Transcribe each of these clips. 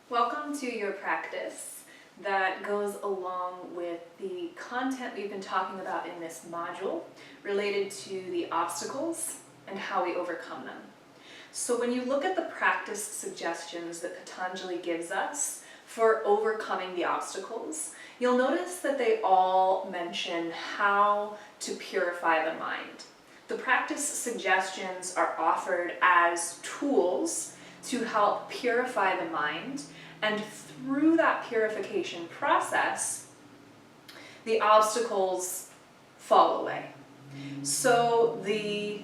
Welcome to your practice that goes along with the content we've been talking about in this module related to the obstacles and how we overcome them. So when you look at the practice suggestions that Patanjali gives us for overcoming the obstacles, you'll notice that they all mention how to purify the mind. The practice suggestions are offered as tools to help purify the mind, and through that purification process, the obstacles fall away. So the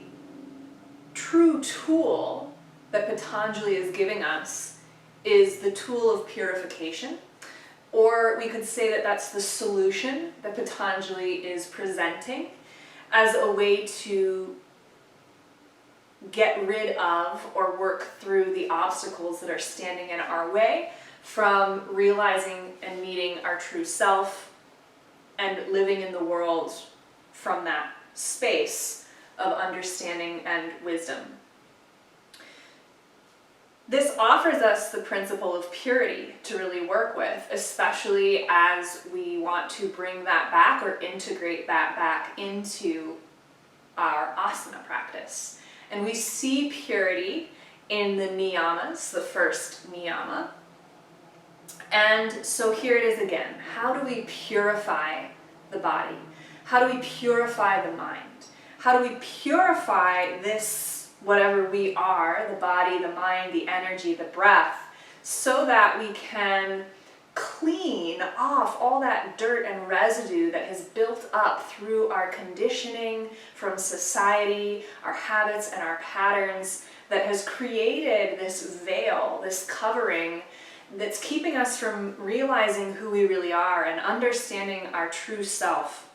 true tool that Patanjali is giving us is the tool of purification, or we could say that that's the solution that Patanjali is presenting as a way to get rid of or work through the obstacles that are standing in our way from realizing and meeting our true self and living in the world from that space of understanding and wisdom. This offers us the principle of purity to really work with, especially as we want to bring that back or integrate that back into our asana practice. And we see purity in the niyamas, the first niyama. And so here it is again. How do we purify the body? How do we purify the mind? How do we purify this, whatever we are, the body, the mind, the energy, the breath, so that we can clean off all that dirt and residue that has built up through our conditioning from society, our habits and our patterns that has created this veil, this covering that's keeping us from realizing who we really are and understanding our true self.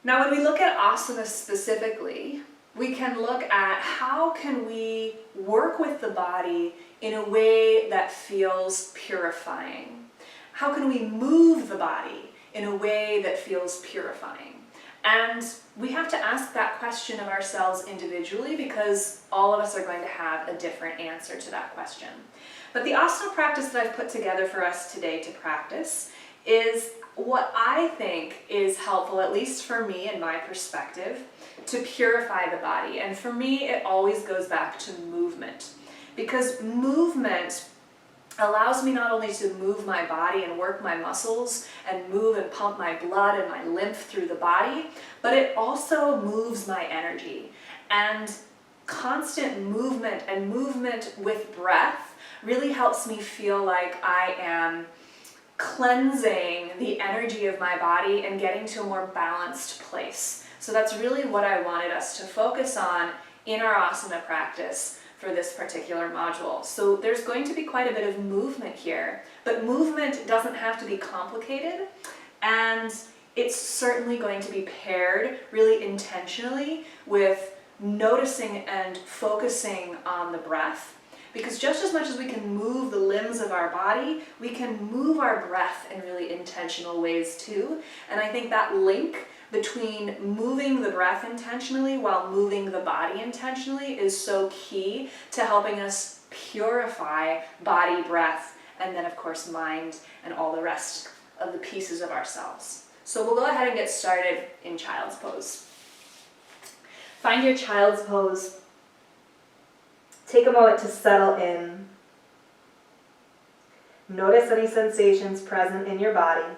Now, when we look at asana specifically, we can look at how can we work with the body in a way that feels purifying. How can we move the body in a way that feels purifying? And we have to ask that question of ourselves individually because all of us are going to have a different answer to that question. But the asana practice that I've put together for us today to practice is what I think is helpful, at least for me and my perspective, to purify the body. And for me, it always goes back to movement. Because movement allows me not only to move my body and work my muscles and move and pump my blood and my lymph through the body, but it also moves my energy. And constant movement and movement with breath really helps me feel like I am cleansing the energy of my body and getting to a more balanced place. So that's really what I wanted us to focus on in our asana practice for this particular module. So there's going to be quite a bit of movement here, but movement doesn't have to be complicated, and it's certainly going to be paired really intentionally with noticing and focusing on the breath. Because just as much as we can move the limbs of our body, we can move our breath in really intentional ways too. And I think that link between moving the breath intentionally while moving the body intentionally is so key to helping us purify body, breath, and then of course mind and all the rest of the pieces of ourselves. So we'll go ahead and get started in child's pose. Find your child's pose. Take a moment to settle in. Notice any sensations present in your body.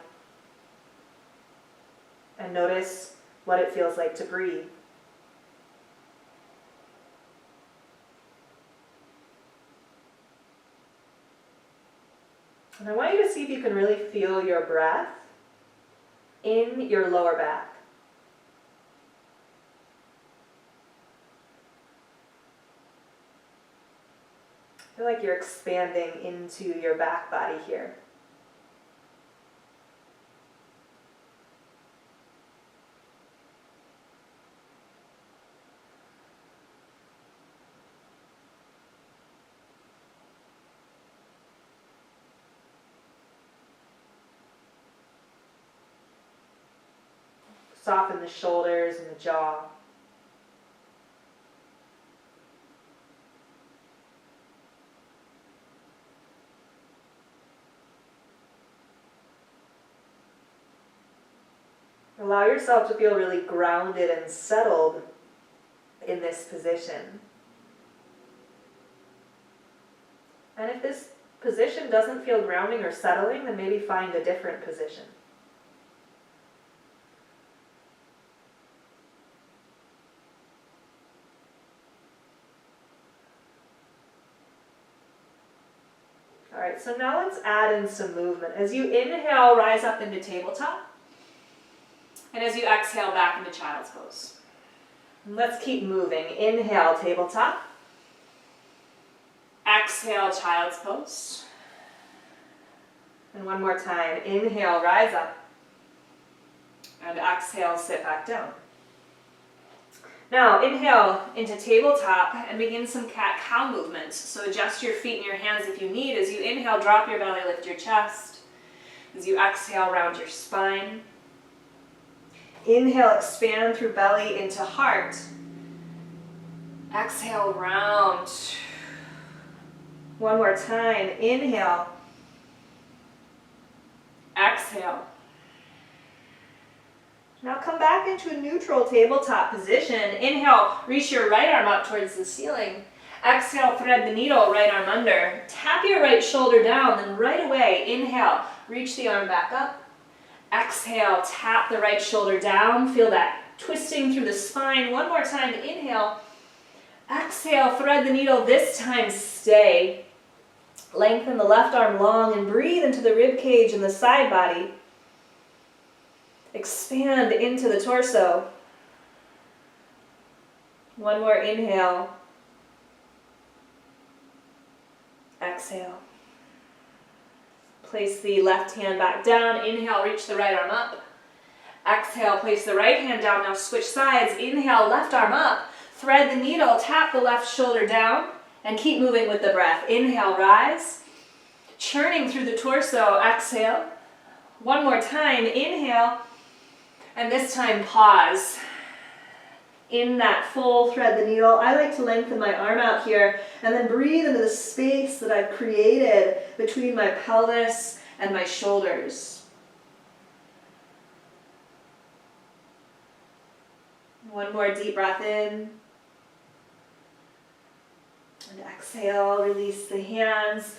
And notice what it feels like to breathe. And I want you to see if you can really feel your breath in your lower back. Feel like you're expanding into your back body here. Soften the shoulders and the jaw. Allow yourself to feel really grounded and settled in this position. And if this position doesn't feel grounding or settling, then maybe find a different position. All right, so now let's add in some movement. As you inhale, rise up into tabletop. And as you exhale, back into child's pose. And let's keep moving. Inhale, tabletop. Exhale, child's pose. And one more time. Inhale, rise up. And exhale, sit back down. Now, inhale into tabletop and begin some cat-cow movements. So adjust your feet and your hands if you need. As you inhale, drop your belly, lift your chest. As you exhale, round your spine. Inhale, expand through belly into heart. Exhale, round. One more time. Inhale. Exhale. Now come back into a neutral tabletop position. Inhale, reach your right arm up towards the ceiling. Exhale, thread the needle, right arm under. Tap your right shoulder down, then right away, inhale, reach the arm back up. Exhale, tap the right shoulder down. Feel that twisting through the spine. One more time, inhale. Exhale, thread the needle. This time, stay. Lengthen the left arm long and breathe into the rib cage and the side body. Expand into the torso. One more inhale. Exhale. Place the left hand back down. Inhale, reach the right arm up. Exhale, place the right hand down. Now switch sides. Inhale, left arm up. Thread the needle, tap the left shoulder down, and keep moving with the breath. Inhale, rise. Churning through the torso. Exhale. One more time. Inhale. And this time, pause. In that full thread the needle, I like to lengthen my arm out here and then breathe into the space that I've created between my pelvis and my shoulders. One more deep breath in. And exhale, release the hands.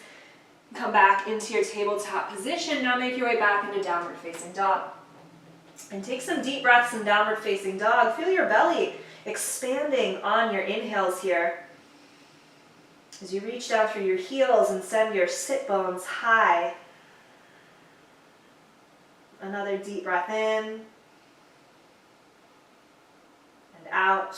Come back into your tabletop position. Now make your way back into downward facing dog. And take some deep breaths in downward facing dog. Feel your belly expanding on your inhales here. As you reach down through your heels and send your sit bones high. Another deep breath in. And out.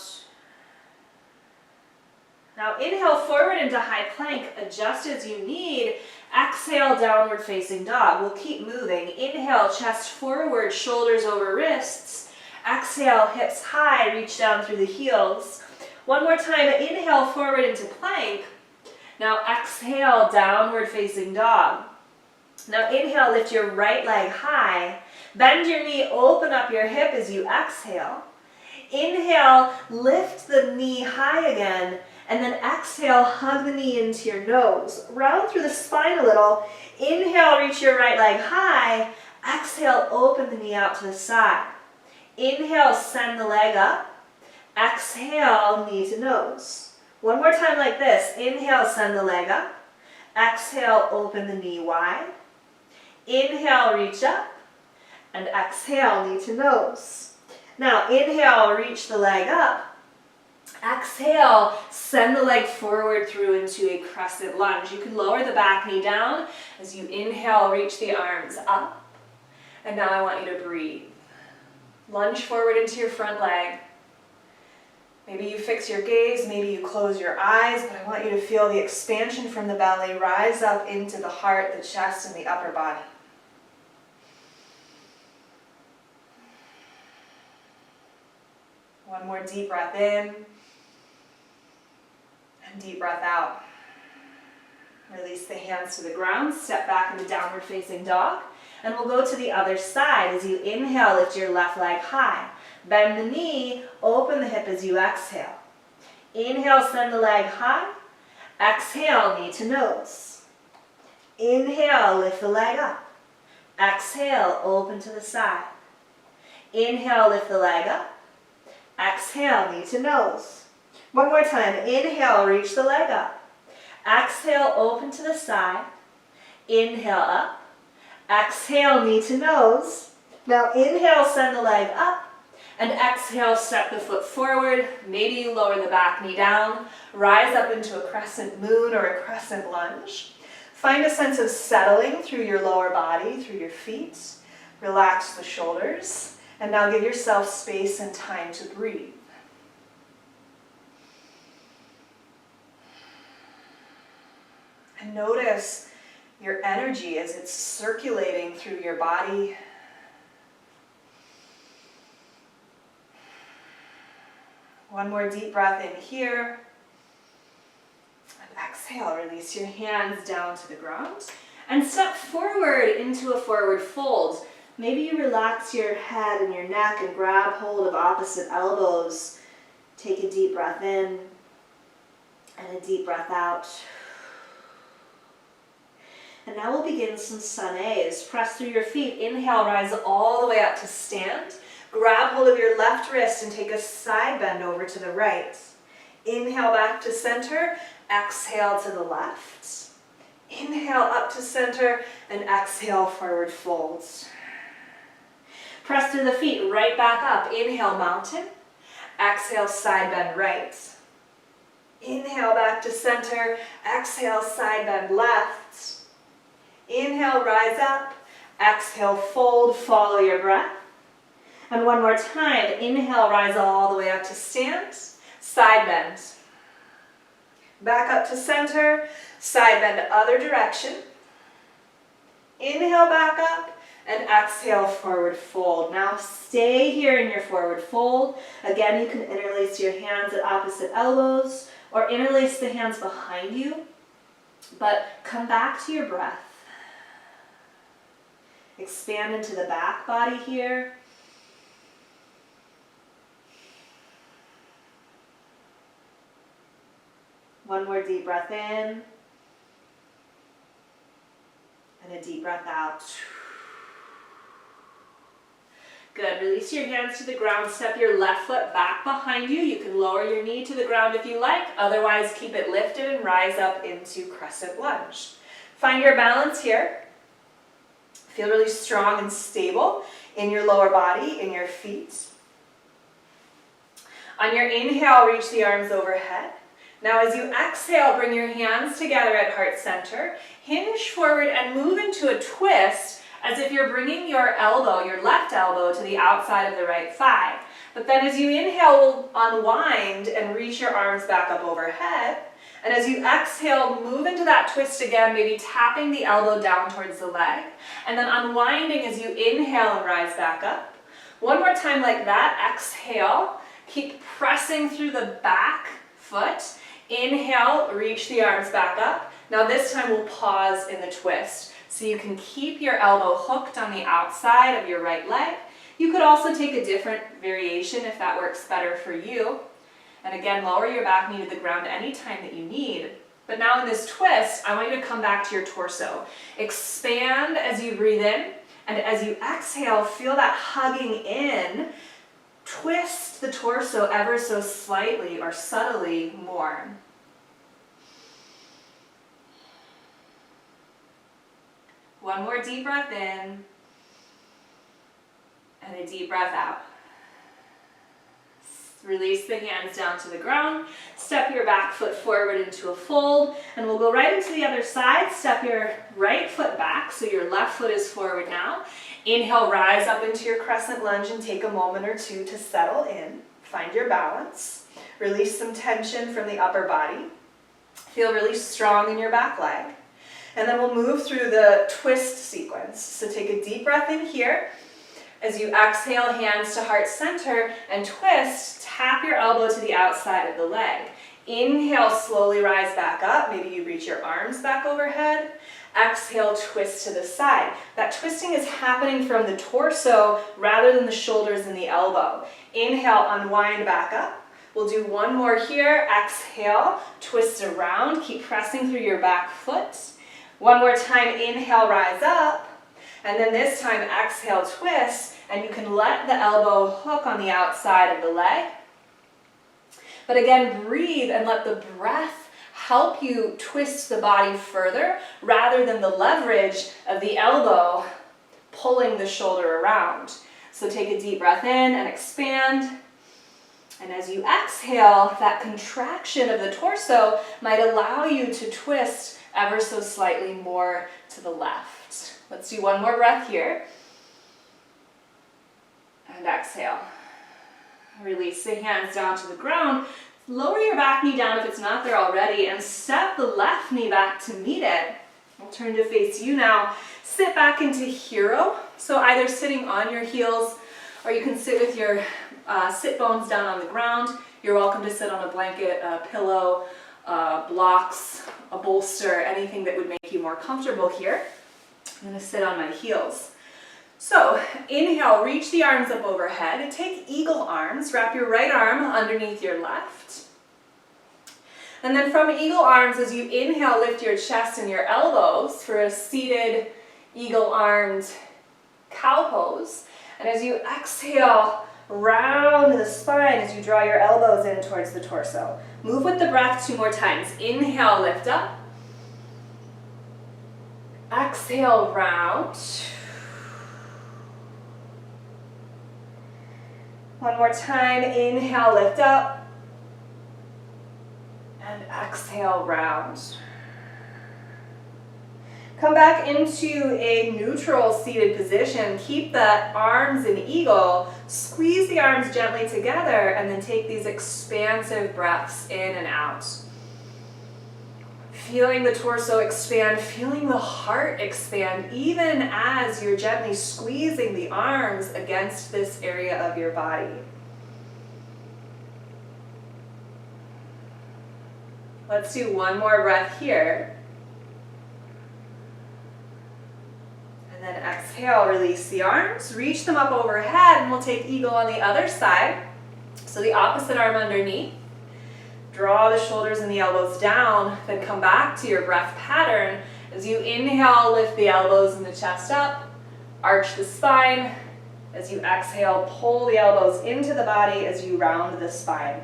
Now inhale forward into high plank. Adjust as you need. Exhale, downward facing dog. We'll keep moving. Inhale, chest forward, shoulders over wrists. Exhale, hips high, reach down through the heels. One more time, inhale forward into plank. Now exhale, downward facing dog. Now inhale, lift your right leg high. Bend your knee, open up your hip as you exhale. Inhale, lift the knee high again. And then exhale, hug the knee into your nose. Round through the spine a little. Inhale, reach your right leg high. Exhale, open the knee out to the side. Inhale, send the leg up. Exhale, knee to nose. One more time like this. Inhale, send the leg up. Exhale, open the knee wide. Inhale, reach up. And exhale, knee to nose. Now inhale, reach the leg up. Exhale, send the leg forward through into a crescent lunge. You can lower the back knee down as you inhale, reach the arms up. And now I want you to breathe. Lunge forward into your front leg. Maybe you fix your gaze, maybe you close your eyes, but I want you to feel the expansion from the belly rise up into the heart, the chest, and the upper body. One more deep breath in. And deep breath out. Release the hands to the ground. Step back into downward facing dog. And we'll go to the other side. As you inhale, lift your left leg high. Bend the knee. Open the hip as you exhale. Inhale, send the leg high. Exhale, knee to nose. Inhale, lift the leg up. Exhale, open to the side. Inhale, lift the leg up. Exhale, knee to nose. One more time. Inhale, reach the leg up. Exhale, open to the side. Inhale, up. Exhale, knee to nose. Now inhale, send the leg up. And exhale, step the foot forward. Maybe you lower the back knee down. Rise up into a crescent moon or a crescent lunge. Find a sense of settling through your lower body, through your feet. Relax the shoulders. And now give yourself space and time to breathe. And notice your energy as it's circulating through your body. One more deep breath in here. And exhale, release your hands down to the ground. And step forward into a forward fold. Maybe you relax your head and your neck and grab hold of opposite elbows. Take a deep breath in and a deep breath out. And now we'll begin some sun A's. Press through your feet. Inhale, rise all the way up to stand. Grab hold of your left wrist and take a side bend over to the right. Inhale back to center. Exhale to the left. Inhale up to center and exhale forward folds. Press through the feet, right back up. Inhale, mountain. Exhale, side bend right. Inhale back to center. Exhale, side bend left. Inhale, rise up. Exhale, fold, follow your breath. And one more time. Inhale, rise all the way up to stand. Side bend. Back up to center. Side bend other direction. Inhale, back up. And exhale, forward fold. Now stay here in your forward fold. Again, you can interlace your hands at opposite elbows or interlace the hands behind you. But come back to your breath. Expand into the back body here. One more deep breath in. And a deep breath out. Good. Release your hands to the ground. Step your left foot back behind you. You can lower your knee to the ground if you like. Otherwise, keep it lifted and rise up into crescent lunge. Find your balance here. Feel really strong and stable in your lower body, in your feet. On your inhale, reach the arms overhead. Now as you exhale, bring your hands together at heart center. Hinge forward and move into a twist as if you're bringing your elbow, your left elbow, to the outside of the right thigh. But then as you inhale, unwind and reach your arms back up overhead. And as you exhale, move into that twist again, maybe tapping the elbow down towards the leg. And then unwinding as you inhale and rise back up. One more time like that. Exhale. Keep pressing through the back foot. Inhale, reach the arms back up. Now this time we'll pause in the twist. So you can keep your elbow hooked on the outside of your right leg. You could also take a different variation if that works better for you. And again, lower your back knee to the ground anytime that you need. But now in this twist, I want you to come back to your torso. Expand as you breathe in, and as you exhale, feel that hugging in. Twist the torso ever so slightly or subtly more. One more deep breath in, and a deep breath out. Release the hands down to the ground. Step your back foot forward into a fold, and we'll go right into the other side. Step your right foot back, so your left foot is forward now. Inhale, rise up into your crescent lunge and take a moment or two to settle in. Find your balance. Release some tension from the upper body. Feel really strong in your back leg. And then we'll move through the twist sequence. So take a deep breath in here. As you exhale, hands to heart center and twist, tap your elbow to the outside of the leg. Inhale, slowly rise back up. Maybe you reach your arms back overhead. Exhale, twist to the side. That twisting is happening from the torso rather than the shoulders and the elbow. Inhale, unwind back up. We'll do one more here. Exhale, twist around. Keep pressing through your back foot. One more time, inhale, rise up. And then this time, exhale, twist, and you can let the elbow hook on the outside of the leg. But again, breathe and let the breath help you twist the body further rather than the leverage of the elbow pulling the shoulder around. So take a deep breath in and expand. And as you exhale, that contraction of the torso might allow you to twist ever so slightly more to the left. Let's do one more breath here. And exhale. Release the hands down to the ground. Lower your back knee down if it's not there already, and step the left knee back to meet it. We'll turn to face you now. Sit back into hero. So either sitting on your heels, or you can sit with your sit bones down on the ground. You're welcome to sit on a blanket, a pillow, blocks, a bolster, anything that would make you more comfortable here. I'm going to sit on my heels. So inhale, reach the arms up overhead. Take eagle arms. Wrap your right arm underneath your left. And then from eagle arms, as you inhale, lift your chest and your elbows for a seated eagle-armed cow pose. And as you exhale, round the spine as you draw your elbows in towards the torso. Move with the breath 2 more times. Inhale, lift up. Exhale, round. One more time. Inhale, lift up. And exhale, round. Come back into a neutral seated position. Keep the arms in eagle. Squeeze the arms gently together and then take these expansive breaths in and out. Feeling the torso expand, feeling the heart expand, even as you're gently squeezing the arms against this area of your body. Let's do one more breath here. And then exhale, release the arms, reach them up overhead, and we'll take eagle on the other side. So the opposite arm underneath. Draw the shoulders and the elbows down, then come back to your breath pattern. As you inhale, lift the elbows and the chest up, arch the spine. As you exhale, pull the elbows into the body as you round the spine.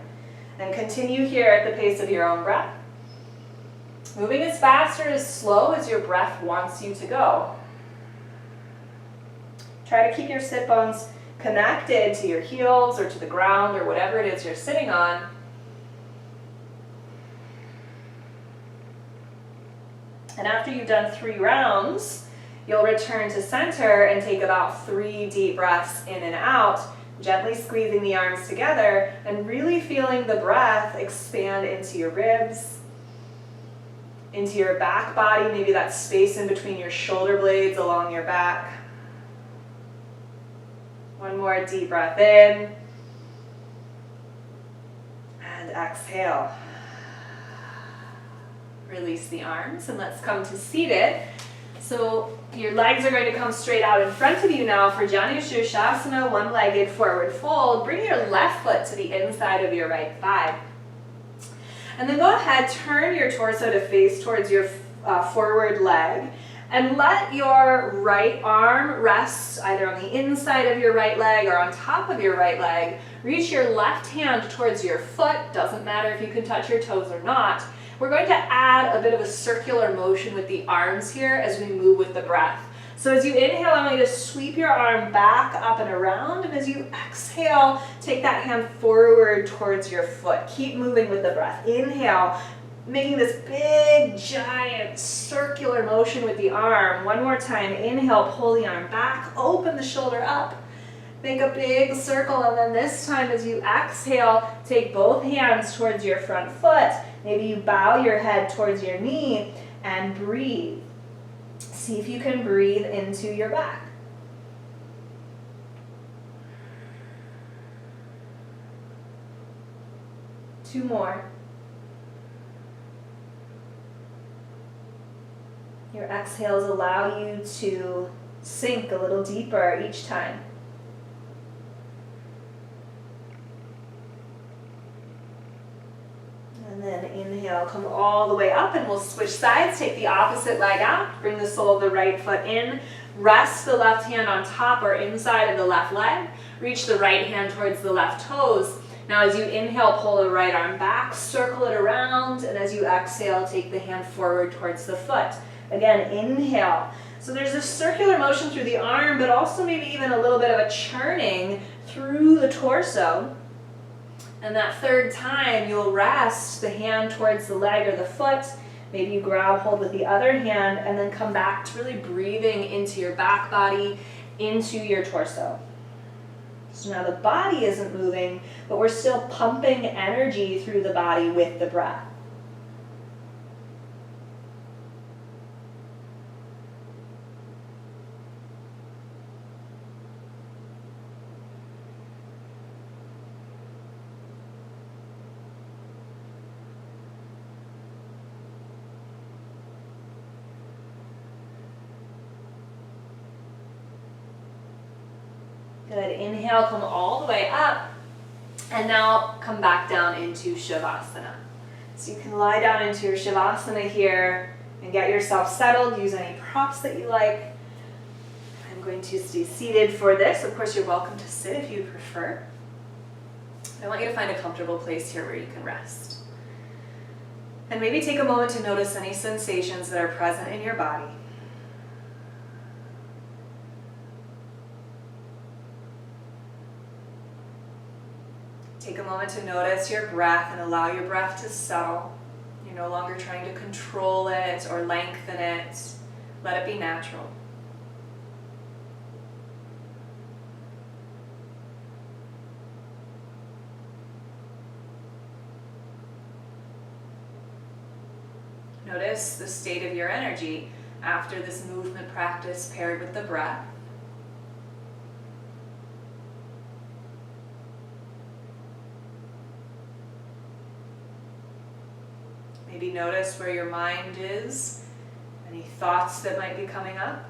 And continue here at the pace of your own breath. Moving as fast or as slow as your breath wants you to go. Try to keep your sit bones connected to your heels or to the ground or whatever it is you're sitting on. And after you've done 3 rounds, you'll return to center and take about 3 deep breaths in and out, gently squeezing the arms together and really feeling the breath expand into your ribs, into your back body, maybe that space in between your shoulder blades along your back. One more deep breath in and exhale. Release the arms and let's come to seated. So your legs are going to come straight out in front of you now for Janu Shirshasana, one-legged forward fold. Bring your left foot to the inside of your right thigh. And then go ahead, turn your torso to face towards your forward leg. And let your right arm rest either on the inside of your right leg or on top of your right leg. Reach your left hand towards your foot. Doesn't matter if you can touch your toes or not. We're going to add a bit of a circular motion with the arms here as we move with the breath. So as you inhale, I want you to sweep your arm back, up and around. And as you exhale, take that hand forward towards your foot. Keep moving with the breath. Inhale, making this big, giant, circular motion with the arm. One more time. Inhale, pull the arm back, open the shoulder up. Make a big circle, and then this time as you exhale, take both hands towards your front foot. Maybe you bow your head towards your knee and breathe. See if you can breathe into your back. Two more. Your exhales allow you to sink a little deeper each time. And then inhale, inhale, come all the way up, and we'll switch sides. Take the opposite leg out, bring the sole of the right foot in, rest the left hand on top or inside of the left leg, reach the right hand towards the left toes. Now as you inhale, pull the right arm back, circle it around, and as you exhale, take the hand forward towards the foot. Again, inhale. So there's this circular motion through the arm, but also maybe even a little bit of a churning through the torso. And that third time, you'll rest the hand towards the leg or the foot. Maybe you grab hold with the other hand and then come back to really breathing into your back body, into your torso. So now the body isn't moving, but we're still pumping energy through the body with the breath. Good. Inhale, come all the way up, and now come back down into Shavasana. So you can lie down into your Shavasana here and get yourself settled. Use any props that you like. I'm going to stay seated for this. Of course, you're welcome to sit if you prefer. I want you to find a comfortable place here where you can rest. And maybe take a moment to notice any sensations that are present in your body. Take a moment to notice your breath and allow your breath to settle. You're no longer trying to control it or lengthen it. Let it be natural. Notice the state of your energy after this movement practice paired with the breath. Maybe notice where your mind is, any thoughts that might be coming up.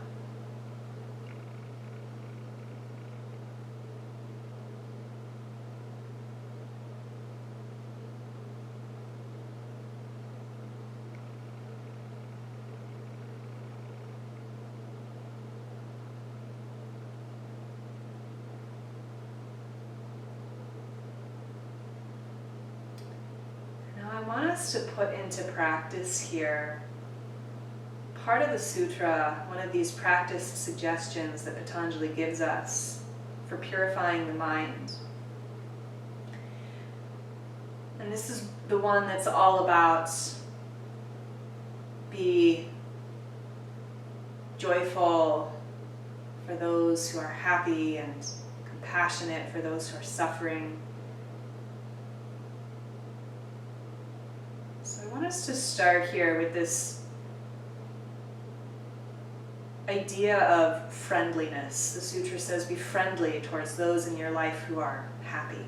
I want us to put into practice here part of the sutra, one of these practice suggestions that Patanjali gives us for purifying the mind. And this is the one that's all about be joyful for those who are happy and compassionate for those who are suffering. I want us to start here with this idea of friendliness. The sutra says be friendly towards those in your life who are happy.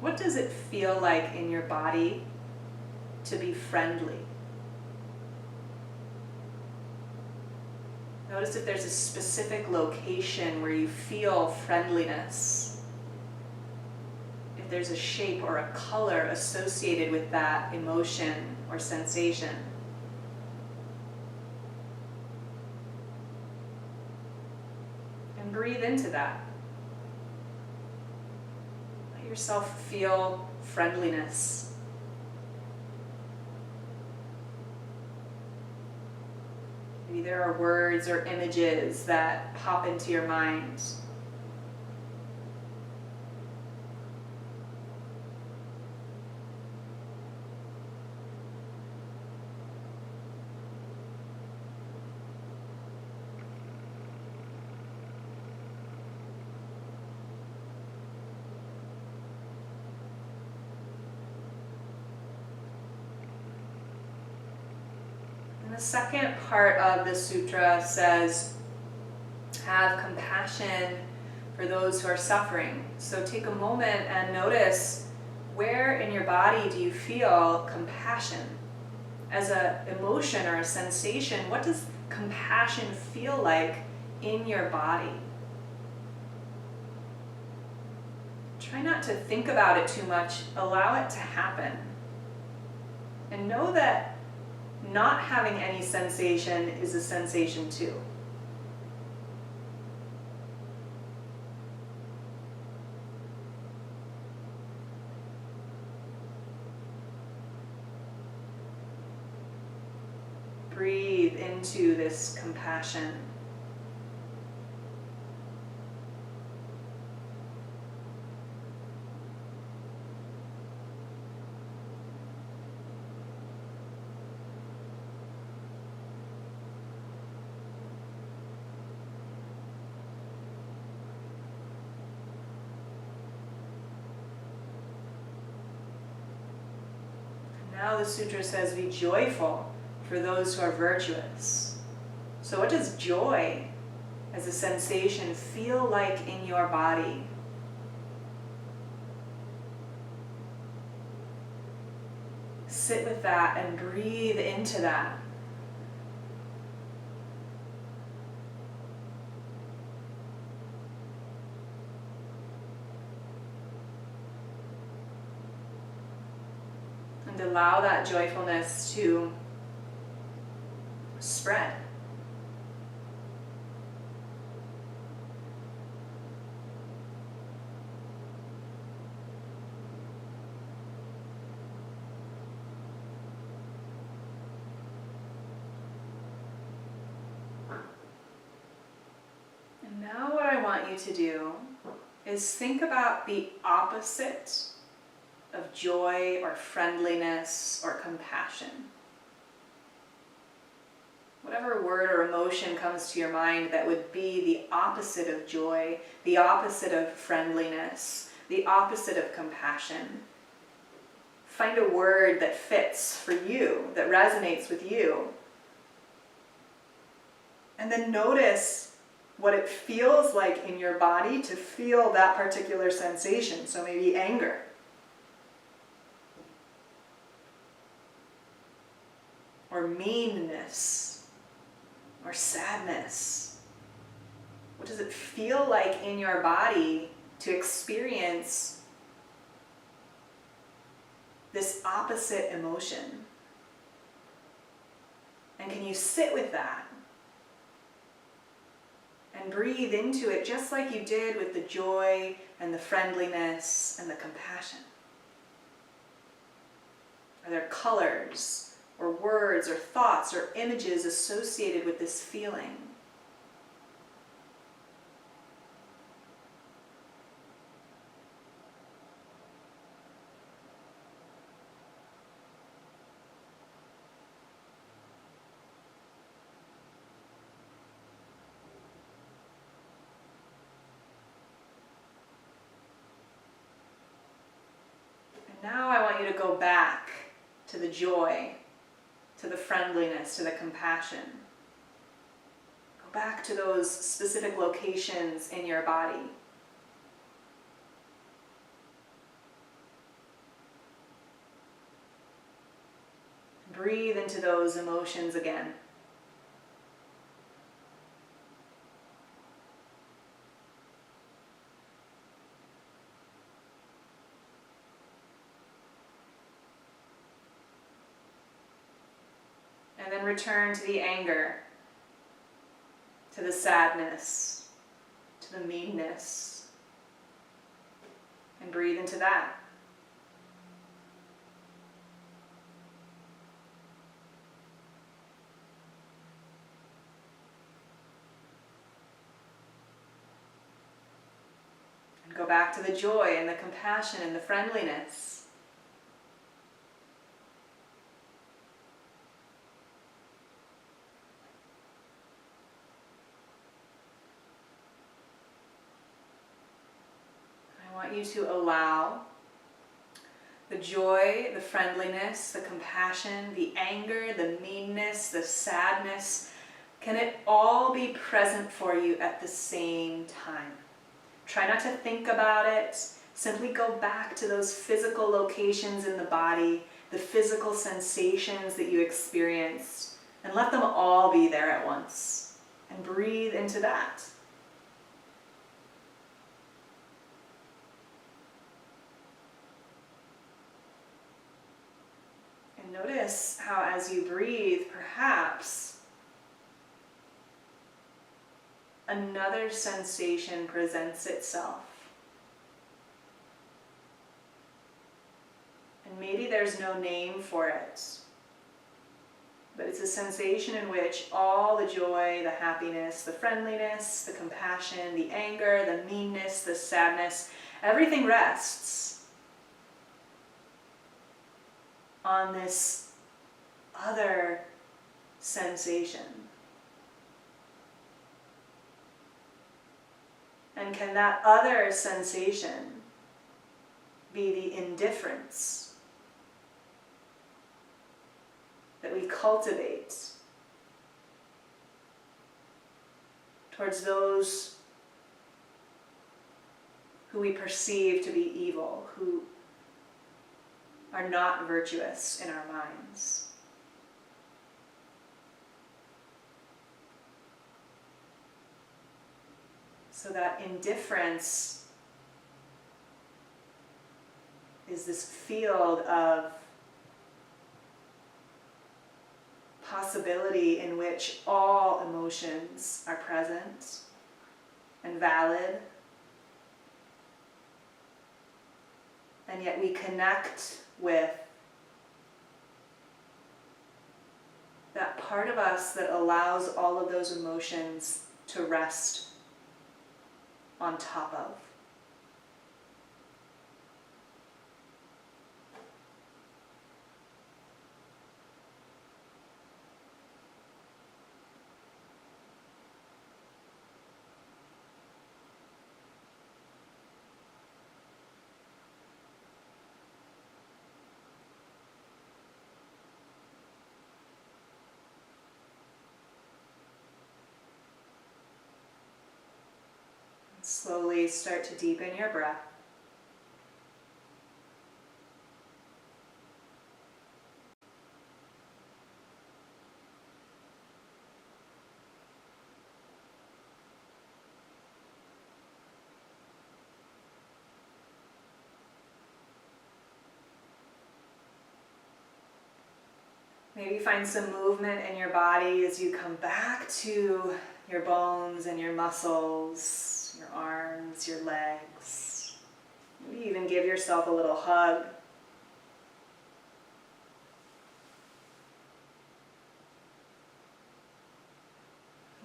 What does it feel like in your body to be friendly? Notice if there's a specific location where you feel friendliness. There's a shape or a color associated with that emotion or sensation. And breathe into that. Let yourself feel friendliness. Maybe there are words or images that pop into your mind. The second part of the sutra says, have compassion for those who are suffering. So take a moment and notice where in your body do you feel compassion? As an emotion or a sensation, what does compassion feel like in your body? Try not to think about it too much. Allow it to happen. And know that not having any sensation is a sensation too. Breathe into this compassion. Now the sutra says, be joyful for those who are virtuous. So what does joy as a sensation feel like in your body? Sit with that and breathe into that. And allow that joyfulness to spread. And now what I want you to do is think about the opposite of joy or friendliness or compassion. Whatever word or emotion comes to your mind that would be the opposite of joy, the opposite of friendliness, the opposite of compassion. Find a word that fits for you, that resonates with you. And then notice what it feels like in your body to feel that particular sensation. So maybe anger. Or meanness. Or sadness. What does it feel like in your body to experience this opposite emotion? And can you sit with that and breathe into it just like you did with the joy and the friendliness and the compassion? Are there colors or words or thoughts or images associated with this feeling? And now I want you to go back to the joy, to the friendliness, to the compassion. Go back to those specific locations in your body. Breathe into those emotions again. And then return to the anger, to the sadness, to the meanness, and breathe into that. And go back to the joy and the compassion and the friendliness. I want you to allow the joy, the friendliness, the compassion, the anger, the meanness, the sadness, can it all be present for you at the same time? Try not to think about it. Simply go back to those physical locations in the body, the physical sensations that you experienced, and let them all be there at once. And breathe into that. And Notice how as you breathe, perhaps another sensation presents itself. And maybe there's no name for it, but it's a sensation in which all the joy, the happiness, the friendliness, the compassion, the anger, the meanness, the sadness, everything rests on this other sensation. And can that other sensation be the indifference that we cultivate towards those who we perceive to be evil, who are not virtuous in our minds? So that indifference is this field of possibility in which all emotions are present and valid, and yet we connect with that part of us that allows all of those emotions to rest on top of. Slowly start to deepen your breath. Maybe find some movement in your body as you come back to your bones and your muscles, your arms, your legs. Maybe even give yourself a little hug.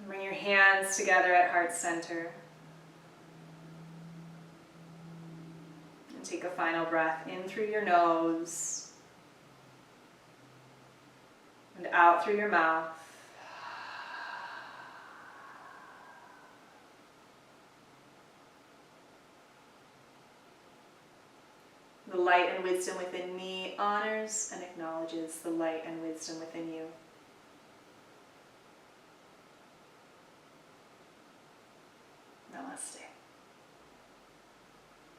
Bring your hands together at heart center. And take a final breath in through your nose and out through your mouth. The light and wisdom within me honors and acknowledges the light and wisdom within you.